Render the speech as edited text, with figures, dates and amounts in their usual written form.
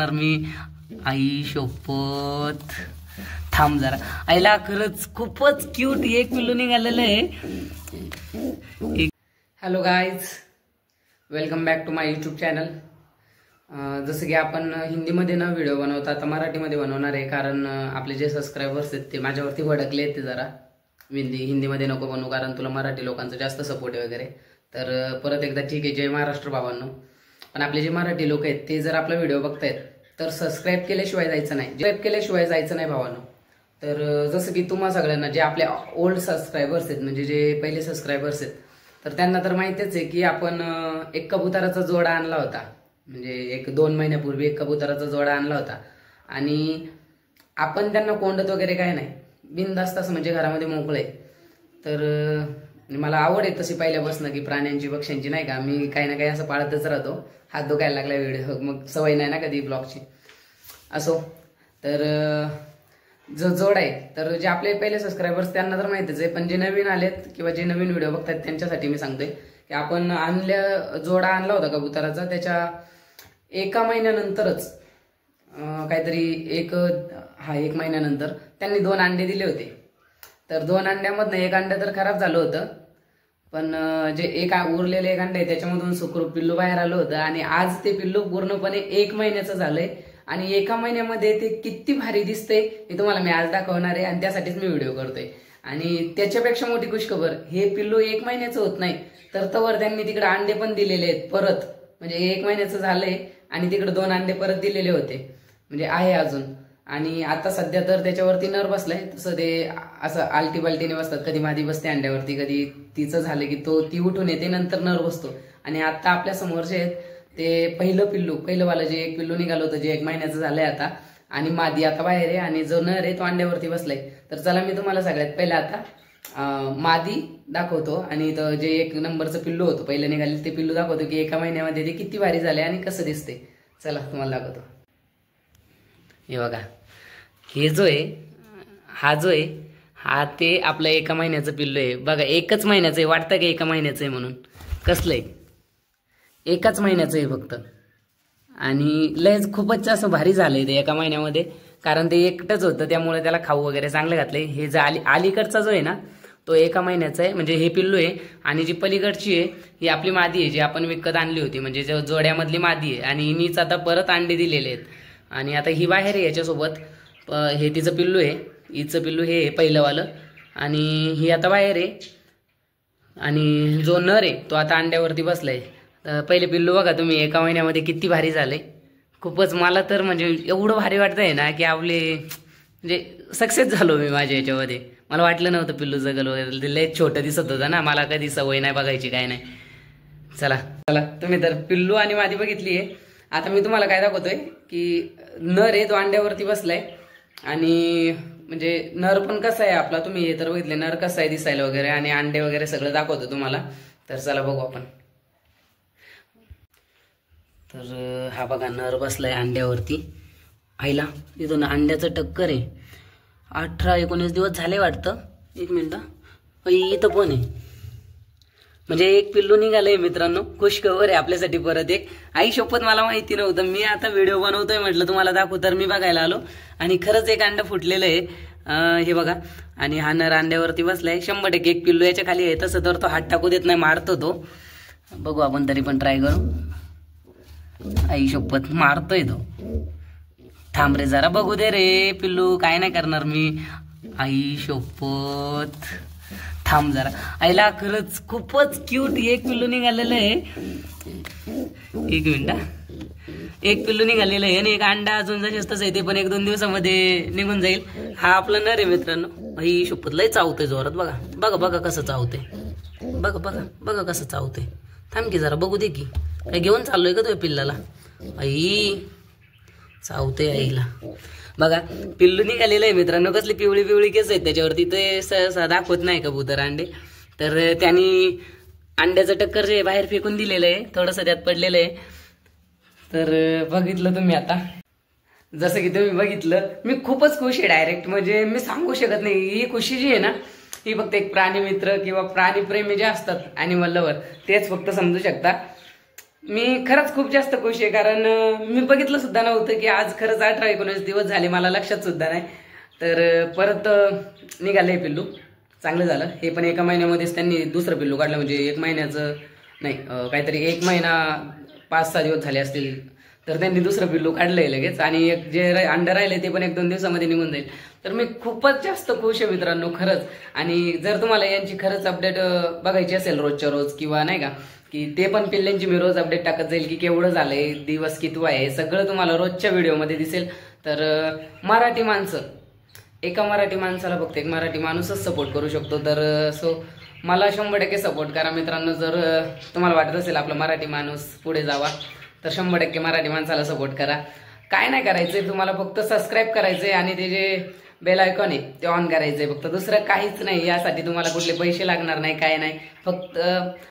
करणार मी। आई शपथ, थांब जरा। आईला खरंच खूपच क्यूट एक पिल्लू निघालेलं आहे। Hello guys, welcome back to my YouTube channel. जसं की आपण हिंदीमध्ये न व्हिडिओ बनवता आता मराठीमध्ये बनवणार आहे, कारण आपले जे सबस्क्रायबर्स आहेत ते माझ्यावरती भडकले आहेत। ते जरा हिंदीमध्ये नको बनवू, कारण तुला मराठी लोकांचा जास्त सपोर्ट आहे वगैरे। तर परत एकदा ठीक आहे, जय महाराष्ट्र भावांनो। पण आपले जे मराठी लोक आहेत ते जर आपला व्हिडिओ बघतायत तर सबस्क्राईब केल्याशिवाय जायचं नाही, सबस्क्राईब केल्याशिवाय जायचं नाही भावांनो। तर जसं की तुम्हा सगळ्यांना जे आपले ओल्ड सबस्क्रायबर्स आहेत, म्हणजे जे पहिले सबस्क्रायबर्स आहेत, तर त्यांना तर माहितीच आहे की आपण एक कबुतराचा जोडा आणला होता। म्हणजे 1-2 महिन्यापूर्वी एक कबुतराचा जोडा आणला होता आणि आपण त्यांना कोंडत वगैरे काय नाही, बिनधास्त असं म्हणजे घरामध्ये मोकळे। तर मला आवड आहे तशी पहिल्यापासून की प्राण्यांची पक्ष्यांची नाही का, मी काही ना काही असं पाळतच राहतो। हात दुखायला लागला व्हिडिओ, मग सवय नाही ना कधी ब्लॉगची असो। तर जो जोड आहे, तर जे आपले पहिले सबस्क्रायबर्स त्यांना तर माहितीच आहे, पण जे नवीन आलेत किंवा जे नवीन व्हिडिओ बघतात त्यांच्यासाठी मी सांगतोय की आपण जोडा आणला होता कबुतराचा, त्याच्या 1 महिन्यानंतरच काहीतरी 1 महिन्यानंतर त्यांनी 2 अंडे दिले होते। तर 2 अंड्यामधनं 1 अंडं तर खराब झालं होतं, पण जे उरलेले 1 अंडे त्याच्यामधून सुखरूप पिल्लू बाहेर आलं होतं। आणि आज ते पिल्लू पूर्णपणे 1 महिन्याचं झालंय आणि 1 महिन्यामध्ये ते किती भारी दिसतंय हे तुम्हाला मी आज दाखवणार आहे, आणि त्यासाठीच मी व्हिडिओ करतोय। आणि त्याच्यापेक्षा मोठी खुशखबर, हे पिल्लू 1 महिन्याचं होत नाही तर तवर त्यांनी तिकडे अंडे पण दिलेले आहेत परत, म्हणजे 1 महिन्याचं झालंय आणि तिकडे 2 अंडे परत दिलेले होते, म्हणजे आहे अजून। आणि आता सध्या तर त्याच्यावरती नर बसलाय, तसं ते असं आलटी बालटीने बसतात, कधी मादी बसते अंड्यावरती, कधी तिचं झालं की ती उठून येते, नंतर नर बसतो। आणि आता आपल्या समोर जे आहेत ते पहिलं वाला जे एक पिल्लू निघालं होतं, जे 1 महिन्याचं झालंय आता, आणि मादी आता बाहेर आहे आणि जो नर आहे तो अंड्यावरती बसलाय। तर चला मी तुम्हाला सगळ्यात पहिला आता मादी दाखवतो, आणि जे 1 नंबरचं पिल्लू होतं पहिलं निघाले ते पिल्लू दाखवतो की 1 महिन्यामध्ये ते किती भारी झाले आणि कसं दिसते। चला तुम्हाला दाखवतो। हे बघा, हे जो आहे हा ते आपलं 1 महिन्याचं पिल्लू आहे बघा। 1च महिन्याचं आहे, वाटतं की 1 महिन्याचं आहे म्हणून, कसलंय 1च महिन्याचं आहे फक्त। आणि लयच खूपच असं भारी झालंय ते 1 महिन्यामध्ये, कारण ते एकटंच होतं त्यामुळे त्याला खाऊ वगैरे चांगलं घातलंय। हे जे अलीकडचा जो आहे ना तो 1 महिन्याचा आहे, म्हणजे हे पिल्लू आहे। आणि जी पलीकडची आहे ही आपली मादी आहे, जी आपण विकत आणली होती, म्हणजे जोड्यामधली मादी आहे। आणि हिनीच आता परत अंडे दिलेले आहेत आणि आता ही बाहेर आहे याच्यासोबत। हे तिचं पिल्लू आहे, हिचं पिल्लू हे पहिलंवालं, आणि ही आता बाहेर आहे। आणि जो नर आहे तो आता अंड्यावरती बसलाय। पहिले पिल्लू बघा तुम्ही 1 महिन्यामध्ये किती भारी झाले, खूपच। मला तर म्हणजे एवढं भारी वाटतंय ना की आपले म्हणजे सक्सेस झालो मी माझ्या याच्यामध्ये। मला वाटलं नव्हतं पिल्लू जगल वगैरे, लय छोटं दिसत होतं ना, मला कधी सवय नाही बघायची काय नाही। चला तुम्ही तर पिल्लू आणि मादी बघितली आहे, आता मी तुम्हाला काय दाखवतोय की नर आहे तो अंड्यावरती बसलाय। आणि म्हणजे नर पण कसा आहे आपला, तुम्ही हे तर बघितले नर कसा आहे दिसायला वगैरे, आणि अंडे वगैरे सगळं दाखवतो तुम्हाला। तर चला बघू आपण। तर हा बघा नर बसलाय अंड्यावरती। आईला इथून अंड्याचं टक्कर आहे, 18-19 दिवस झाले वाटतं। 1 मिनिट, इथं पण आहे, म्हणजे 1 पिल्लू निघालंय मित्रांनो। खुशखबर आहे आपल्यासाठी परत एक। आई शपथ मला माहिती नव्हतं, मी आता व्हिडिओ बनवतोय म्हटलं तुम्हाला दाखवू, तर मी बघायला आलो आणि खरंच 1 अंड फुटलेलं आहे, हे बघा। आणि हा नर अंड्यावरती बसलाय, 100% 1 पिल्लू याच्या खाली आहे। तसं तर तो हात टाकू देत नाही, मारतो तो। बघू आपण तरी पण ट्राय करू। आई शपथ मारतोय तो, थांब रे जरा बघू दे रे पिल्लू, काय नाही करणार मी। आई शपथ, थांब जरा। आईला खरंच खूपच क्यूट 1 पिल्लू निघालेलं आहे। 1 मिनिट, 1 पिल्लू निघालेलं आहे आणि 1 अंडा अजून जसं तसं आहे, ते पण 1-2 दिवसामध्ये निघून जाईल। हा आपला नर आहे मित्रांनो। आई शपथ लय चावतोय जोरात, बघा कसं चावतोय, बघा कसं चावतोय। थांब की जरा बघू दे की, काय घेऊन चाललोय का तो पिल्लाला? आई चावतोय आईला। बघा पिल्लू निघालेलं आहे मित्रांनो, कसली पिवळी केस आहेत त्याच्यावरती, ते सहसा दाखवत नाही कबूतर अंडे। तर त्यांनी अंड्याचं टक्कर जे बाहेर फेकून दिलेलं आहे, थोडंसं त्यात पडलेलं आहे। तर बघितलं तुम्ही आता, जसं की तुम्ही बघितलं, मी खूपच खुश आहे डायरेक्ट, म्हणजे मी सांगू शकत नाही। ही खुशी जी आहे ना ही फक्त एक प्राणी मित्र किंवा प्राणीप्रेमी जे असतात ॲनिमल लवर तेच फक्त समजू शकता। मी खरंच खूप जास्त खुश आहे, कारण मी बघितलं सुद्धा नव्हतं की आज खरंच 18-19 दिवस झाले, मला लक्षात सुद्धा नाही. तर परत निघाले पिल्लू, चांगलं झालं. हे पण एका महिन्यामध्येच त्यांनी दुसरं पिल्लू काढलं, म्हणजे 1 महिन्याचं नाही, काहीतरी 1 महिना 5-6 दिवस झाले असतील, तर त्यांनी दुसरं पिल्लू काढलंय लगेच. आणि एक जे अंडं राहिले ते पण 1-2 दिवसामध्ये निघून जाईल. तर मी खूपच जास्त खुश आहे मित्रांनो खरंच. आणि जर तुम्हाला यांची खरंच अपडेट बघायची असेल रोजच्या रोज, किंवा नाही का की ते पण पिल्ल्यांची मी रोज अपडेट टाकत जाईल की केवढं झालंय, दिवस किती आहे, सगळं तुम्हाला रोजच्या व्हिडिओमध्ये दिसेल. तर मराठी माणसं, एका मराठी माणसाला फक्त एक मराठी माणूसच सपोर्ट करू शकतो. तर सो मला 100% सपोर्ट करा मित्रांनो. जर तुम्हाला वाटत असेल आपला मराठी माणूस पुढे जावा, तर 100% मराठी माणसाला सपोर्ट करा. काय नाही करायचंय तुम्हाला, फक्त सबस्क्राईब करायचंय आणि ते जे बेल आयकॉन आहे ते ऑन करायचंय, फक्त दुसरं काहीच नाही. यासाठी तुम्हाला कुठले पैसे लागणार नाही, काय नाही. फक्त